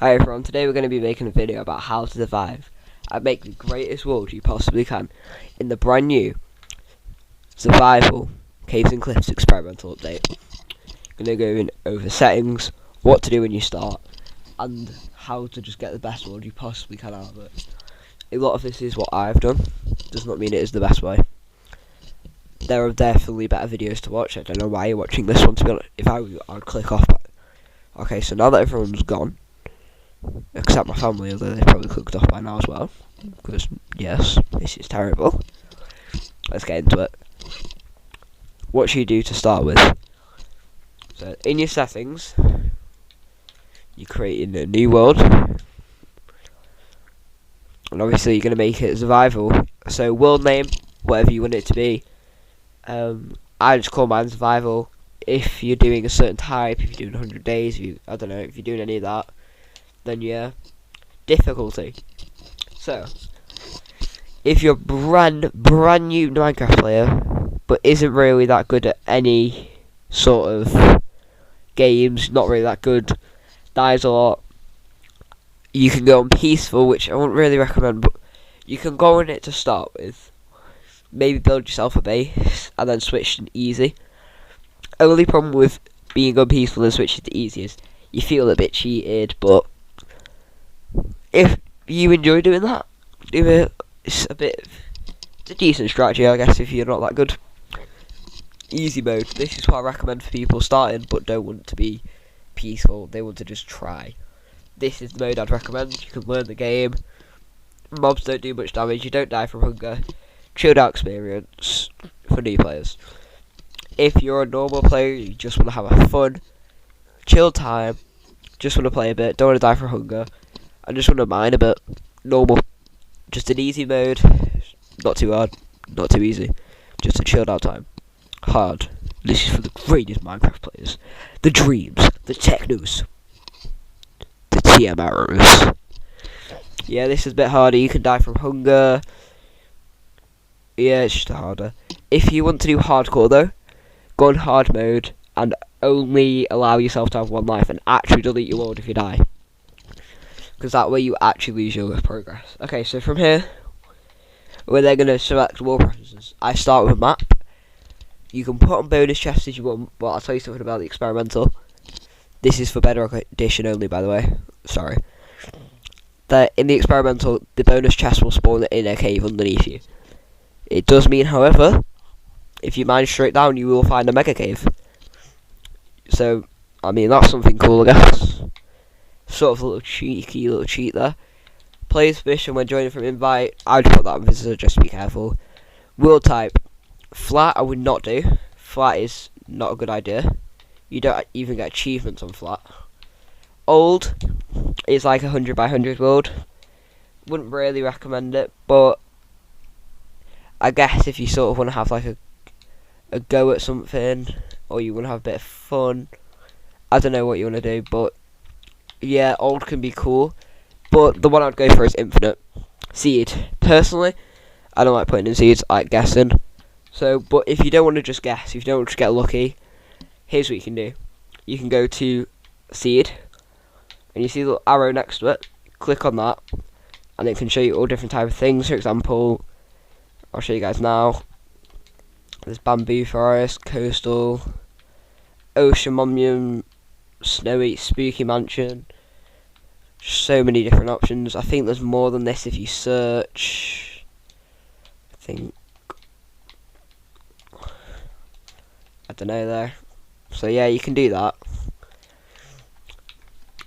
Hi everyone, today we're going to be making a video about how to survive and make the greatest world you possibly can in the brand new Survival Caves and Cliffs experimental update. Going to go in over settings, what to do when you start, and how to just get the best world you possibly can out of it. A lot of this is what I've done, does not mean it is the best way. There are definitely better videos to watch. I don't know why you're watching this one, to be honest. If I were you, I'd click off. Okay, so now that everyone's gone, except my family, although they probably clicked off by now as well, because yes, this is terrible. Let's get into it. What should you do to start with? So in your settings, you're creating a new world, and obviously you're going to make it survival. So world name, whatever you want it to be. I just call mine survival. If you're doing a certain type, if you're doing 100 days, I don't know, if you're doing any of that, then yeah. Difficulty. So, if you're brand new Minecraft player, but isn't really that good at any sort of games, not really that good, dies a lot, you can go on peaceful, which I wouldn't really recommend, but you can go on it to start with. Maybe build yourself a base, and then switch to easy. Only problem with being on peaceful and switching to easy is you feel a bit cheated, but if you enjoy doing that, do it. It's a decent strategy, I guess, if you're not that good. Easy mode. This is what I recommend for people starting but don't want to be peaceful. They want to just try. This is the mode I'd recommend. You can learn the game. Mobs don't do much damage. You don't die from hunger. Chilled out experience for new players. If you're a normal player, you just want to have a fun, chill time, just want to play a bit, don't want to die from hunger, I just want to mine a bit. Normal. Just an easy mode. Not too hard. Not too easy. Just a chilled out time. Hard. This is for the greatest Minecraft players. The dreams. The technos. The TMRs. Yeah, this is a bit harder. You can die from hunger. Yeah, it's just harder. If you want to do hardcore though, go on hard mode and only allow yourself to have one life and actually delete your world if you die. Because that way you actually lose your progress. Okay, so from here, we're then going to select world preferences. I start with a map. You can put on bonus chests if you want, but I'll tell you something about the experimental. This is for Bedrock Edition only, by the way. Sorry. In the experimental, the bonus chest will spawn in a cave underneath you. It does mean, however, if you mine straight down, you will find a mega cave. So, I mean, that's something cool, I guess. Sort of a little cheeky little cheat there. Players permission when joining from invite. I'd put that on visitor, just be careful. World type. Flat I would not do. Flat is not a good idea. You don't even get achievements on flat. Old is like 100 by 100 world. Wouldn't really recommend it, but I guess if you sort of want to have like a go at something, or you want to have a bit of fun, I don't know what you want to do, but yeah, old can be cool, but the one I'd go for is infinite. Seed. Personally, I don't like putting in seeds, I like guessing. So, but if you don't want to just guess, if you don't want to just get lucky, here's what you can do. You can go to seed, and you see the little arrow next to it. Click on that, and it can show you all different type of things. For example, I'll show you guys now. There's bamboo forest, coastal, ocean monument, snowy, spooky mansion. So many different options. I think there's more than this if you search. I don't know there. So yeah, you can do that.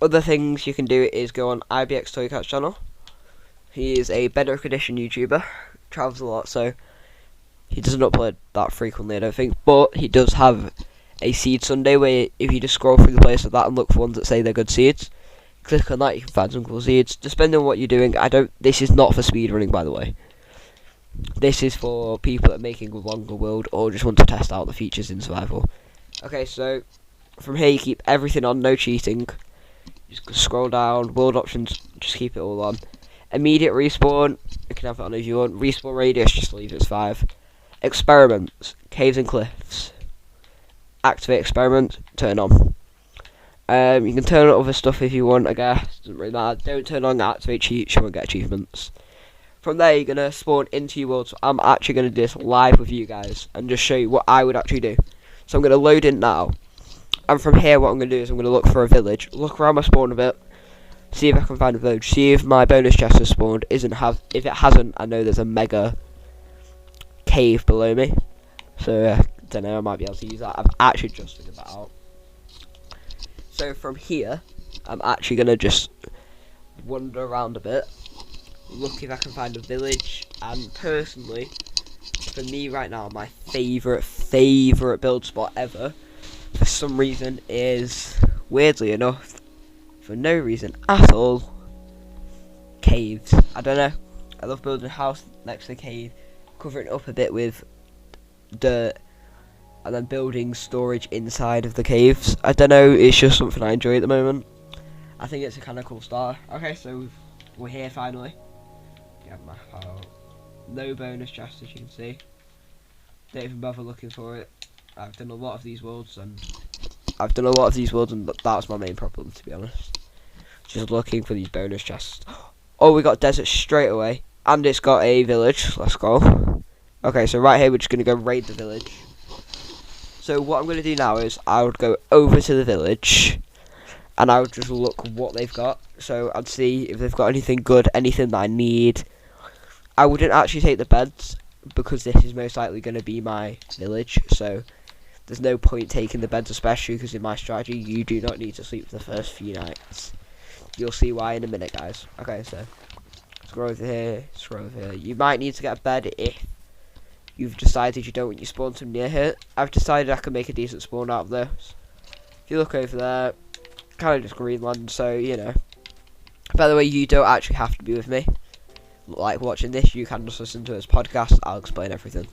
Other things you can do is go on IBX Toycat's channel. He is a Bedrock Edition YouTuber. Travels a lot, so he doesn't upload that frequently, I don't think. But he does have a seed Sunday where if you just scroll through the place like that and look for ones that say they're good seeds, click on that, you can find some cool seeds. Depending on what you're doing, this is not for speedrunning, by the way. This is for people that are making a longer world or just want to test out the features in survival. Okay, so from here you keep everything on, no cheating. Just scroll down, world options, just keep it all on. Immediate respawn, you can have it on if you want. Respawn radius, just leave it as 5. Experiments, caves and cliffs. Activate experiment, turn on. You can turn on other stuff if you want, I guess. Doesn't really matter. Don't turn on activate cheats, you won't get achievements. From there, you're going to spawn into your world. So I'm actually going to do this live with you guys and just show you what I would actually do. So I'm going to load in now. And from here, what I'm going to do is I'm going to look for a village. Look around my spawn a bit. See if I can find a village. See if my bonus chest has spawned. If it hasn't, I know there's a mega cave below me. So, don't know, I might be able to use that. I've actually just figured that out. So from here, I'm actually going to just wander around a bit. Look if I can find a village. And personally, for me right now, my favourite build spot ever, for some reason, is, weirdly enough, for no reason at all, caves. I don't know. I love building a house next to a cave, covering it up a bit with dirt, and then building storage inside of the caves. I don't know, it's just something I enjoy at the moment. I think it's a kind of cool start. Okay, so we're here finally. Yeah, my heart. No bonus chest, as you can see. Don't even bother looking for it. I've done a lot of these worlds, and that's my main problem, to be honest. Just looking for these bonus chests. Oh, we got desert straight away, and it's got a village. Let's go. Okay, so right here we're just gonna go raid the village. So what I'm going to do now is I would go over to the village and I would just look what they've got. So I'd see if they've got anything good, anything that I need. I wouldn't actually take the beds because this is most likely going to be my village. So there's no point taking the beds, especially because in my strategy you do not need to sleep for the first few nights. You'll see why in a minute, guys. Okay, so scroll over here, scroll over here. You might need to get a bed if you've decided you don't want your spawn to near here. I've decided I can make a decent spawn out of this. If you look over there, kind of just Greenland, so, you know. By the way, you don't actually have to be with me. Like watching this, you can just listen to this podcast. I'll explain everything.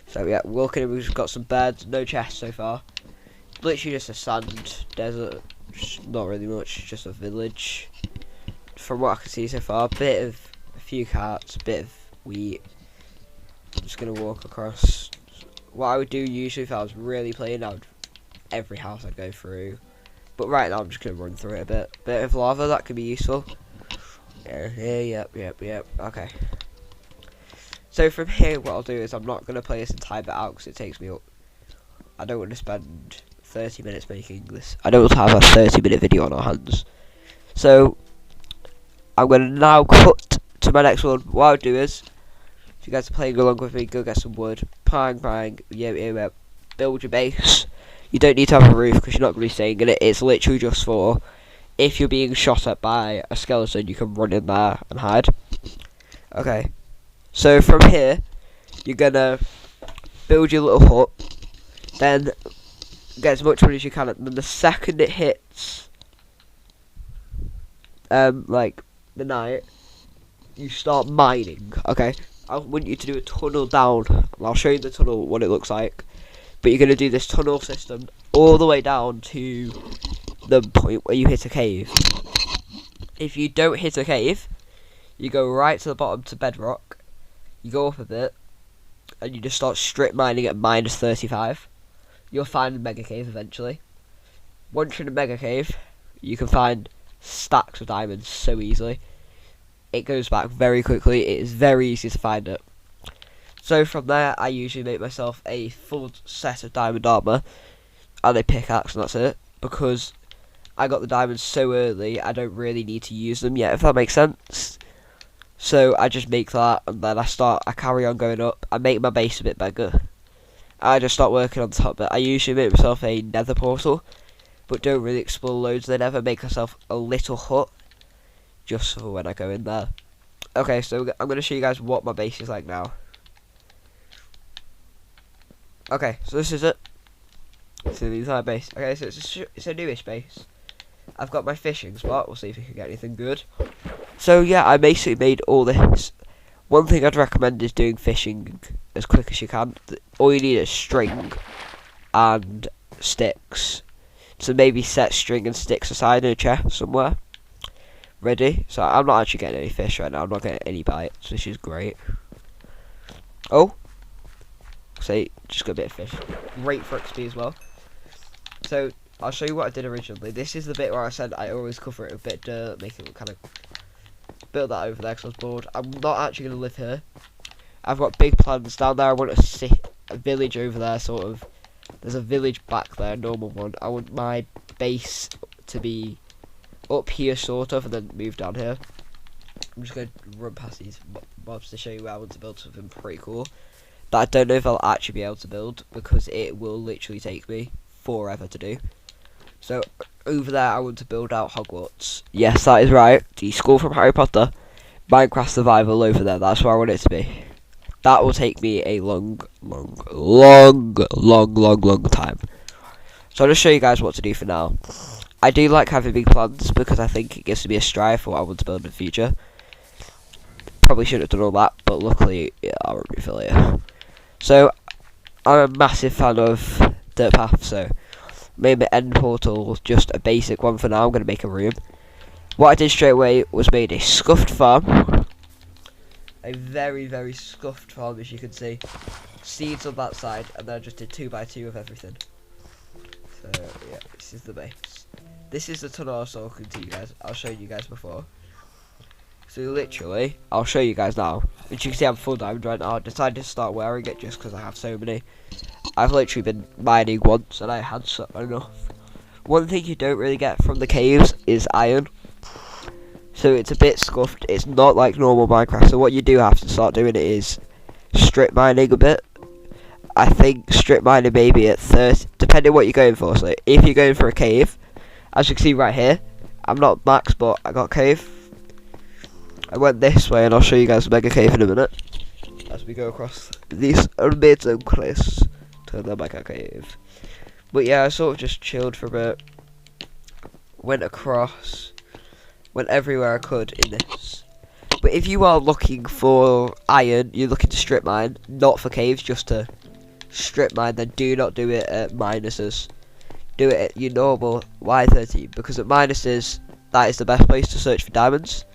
So, yeah, walking, we've got some beds, no chests so far. Literally just a sand desert, not really much, just a village. From what I can see so far, a few carts, a bit of wheat. I'm just gonna walk across. What I would do usually if I was really playing, every house I'd go through. But right now I'm just gonna run through it a bit. Bit of lava, that could be useful. Yeah, yep. Okay. So from here, what I'll do is I'm not gonna play this entire bit out because it takes me up. I don't want to spend 30 minutes making this. I don't want to have a 30-minute video on our hands. So I'm gonna now cut to my next one. What I'll do is, if you guys are playing along with me, go get some wood. Bang. Yeah. Build your base. You don't need to have a roof because you're not going to be staying in it. It's literally just for if you're being shot at by a skeleton, you can run in there and hide. Okay. So from here, you're going to build your little hut. Then get as much wood as you can. And then the second it hits, like the night, you start mining. Okay. I want you to do a tunnel down, and I'll show you the tunnel, what it looks like. But you're going to do this tunnel system all the way down to the point where you hit a cave. If you don't hit a cave, you go right to the bottom to bedrock, you go up a bit, and you just start strip mining at minus 35. You'll find a mega cave eventually. Once you're in a mega cave, you can find stacks of diamonds so easily. It goes back very quickly. It is very easy to find it. So from there, I usually make myself a full set of diamond armor and a pickaxe, and that's it. Because I got the diamonds so early, I don't really need to use them yet, if that makes sense. So I just make that, and then I carry on going up. I make my base a bit bigger. I just start working on top of it. I usually make myself a nether portal, but don't really explore loads. Then ever make myself a little hut, just for when I go in there. Okay, so I'm going to show you guys what my base is like now. Okay, so this is it. So the entire base. Okay, so it's a newish base. I've got my fishing spot. We'll see if we can get anything good. So yeah, I basically made all this. One thing I'd recommend is doing fishing as quick as you can. All you need is string and sticks. So maybe set string and sticks aside in a chest somewhere. Ready? So I'm not actually getting any fish right now. I'm not getting any bites, which is great. Oh, see, just got a bit of fish. Great for XP as well. So I'll show you what I did originally. This is the bit where I said I always cover it with a bit of dirt, make it kind of build that over there because I was bored. I'm not actually going to live here. I've got big plans down there. I want a village over there, sort of. There's a village back there, a normal one. I want my base to be up here, sort of, and then move down here. I'm just going to run past these mobs to show you where I want to build something pretty cool. That I don't know if I'll actually be able to build, because it will literally take me forever to do. So, over there I want to build out Hogwarts. Yes, that is right. The school from Harry Potter. Minecraft survival over there. That's where I want it to be. That will take me a long time. So I'll just show you guys what to do for now. I do like having big plans because I think it gives me a strive for what I want to build in the future. Probably should have done all that, but luckily I won't refill it. So I'm a massive fan of dirt path, so made my end portal just a basic one for now. I'm going to make a room. What I did straight away was made a scuffed farm. A very, very scuffed farm, as you can see. Seeds on that side, and then I just did 2x2 of everything. So, yeah, this is the base. This is the tunnel I was talking to you guys. I'll show you guys before. So, literally, I'll show you guys now. As you can see, I'm full diamond right now. I decided to start wearing it just because I have so many. I've literally been mining once, and I had enough. One thing you don't really get from the caves is iron. So it's a bit scuffed. It's not like normal Minecraft. So what you do have to start doing is strip mining a bit. I think strip mining maybe at 30, depending what you're going for. So if you're going for a cave, as you can see right here, I'm not max, but I got a cave. I went this way, and I'll show you guys a mega cave in a minute as we go across these amazing cliffs to the mega cave. But yeah, I sort of just chilled for a bit. Went across. Went everywhere I could in this. But if you are looking for iron, you're looking to strip mine, not for caves, just to strip mine, then do not do it at minuses. Do it at your normal Y13, because at minuses, that is the best place to search for diamonds.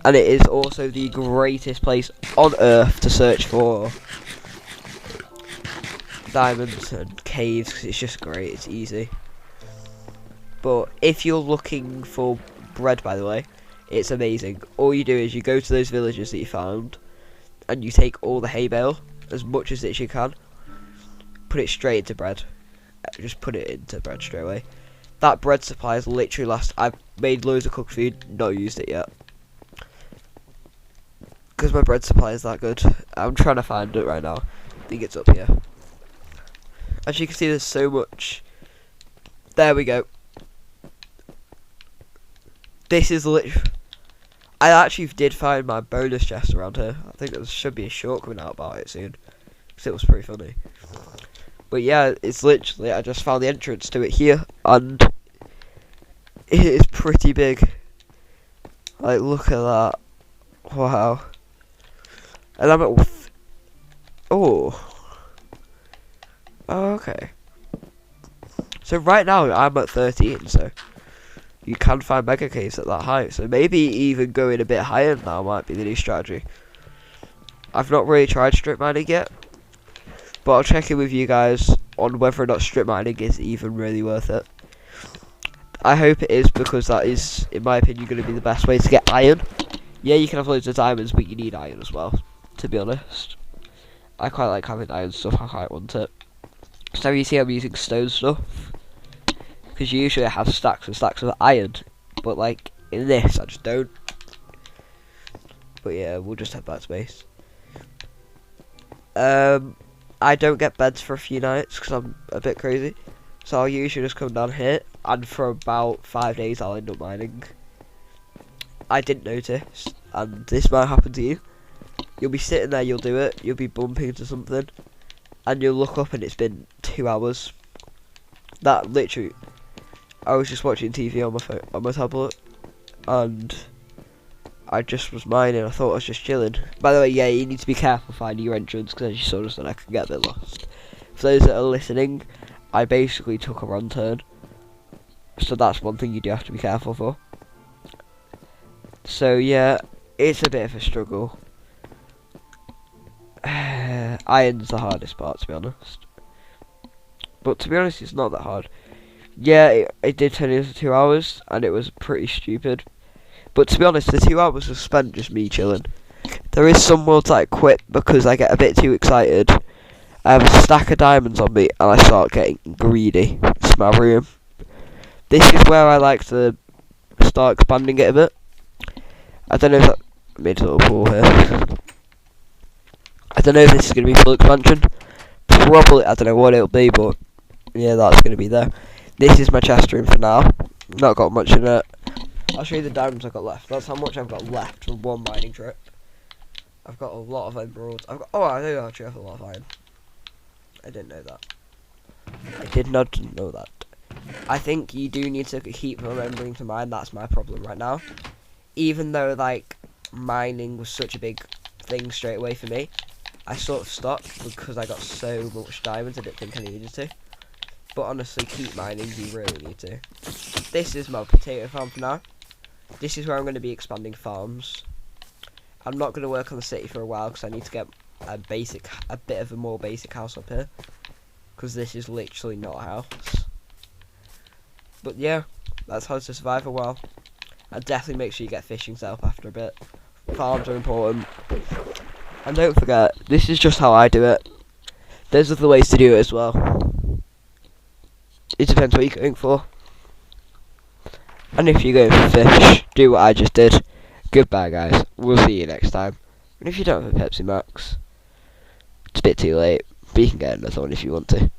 And it is also the greatest place on earth to search for diamonds and caves, because it's just great, it's easy. But if you're looking for bread, by the way, it's amazing. All you do is you go to those villages that you found, and you take all the hay bale, as much as you can, put it straight into bread. Just put it into bread straight away. That bread supply is literally last. I've made loads of cooked food, not used it yet, because my bread supply is that good. I'm trying to find it right now. I think it's up here. As you can see, there's so much. There we go. This is literally. I actually did find my bonus chest around here. I think there should be a short coming out about it soon, because it was pretty funny. But yeah, it's literally, I just found the entrance to it here, and it is pretty big. Like, look at that. Wow. And I'm at. Oh, okay. So right now I'm at 13, so you can find mega caves at that height. So maybe even going a bit higher now might be the new strategy. I've not really tried strip mining yet, but I'll check in with you guys on whether or not strip mining is even really worth it. I hope it is, because that is, in my opinion, going to be the best way to get iron. Yeah, you can have loads of diamonds, but you need iron as well, to be honest. I quite like having iron stuff, I quite want it. So you see I'm using stone stuff, because usually I have stacks and stacks of iron, but like in this I just don't. But yeah, we'll just head back to base. I don't get beds for a few nights because I'm a bit crazy, so I'll usually just come down here, and for about 5 days I'll end up mining. I didn't notice, and this might happen to you. You'll be sitting there, you'll do it, you'll be bumping into something, and you'll look up and it's been 2 hours. That literally, I was just watching TV on my phone, on my tablet, and I just was mining. I thought I was just chilling. By the way, yeah, you need to be careful finding your entrance, because as you saw just then I can get a bit lost. For those that are listening, I basically took a wrong turn, so that's one thing you do have to be careful for. So yeah, it's a bit of a struggle. Iron's the hardest part, to be honest. But to be honest, it's not that hard. Yeah, it did turn into 2 hours, and it was pretty stupid. But to be honest, the 2 hours was spent just me chilling. There is some worlds that I quit because I get a bit too excited. I have a stack of diamonds on me, and I start getting greedy. It's my room. This is where I like to start expanding it a bit. I don't know if that made a little pool here. I don't know if this is going to be full expansion. Probably, I don't know what it'll be, but yeah, that's going to be there. This is my chest room for now. Not got much in it. I'll show you the diamonds I've got left. That's how much I've got left from one mining trip. I've got a lot of emeralds. I do actually have a lot of iron. I didn't know that. I did not know that. I think you do need to keep remembering to mine. That's my problem right now. Even though like mining was such a big thing straight away for me, I sort of stopped because I got so much diamonds I didn't think I needed to. But honestly, keep mining. You really need to. This is my potato farm for now. This is where I'm going to be expanding farms. I'm not going to work on the city for a while because I need to get a bit of a more basic house up here. Because this is literally not a house. But yeah, that's how to survive a while. And definitely make sure you get fishing set up after a bit. Farms are important. And don't forget, this is just how I do it. There's other ways to do it as well. It depends what you're going for. And if you're going for fish, do what I just did. Goodbye guys, we'll see you next time. And if you don't have a Pepsi Max, it's a bit too late, but you can get another one if you want to.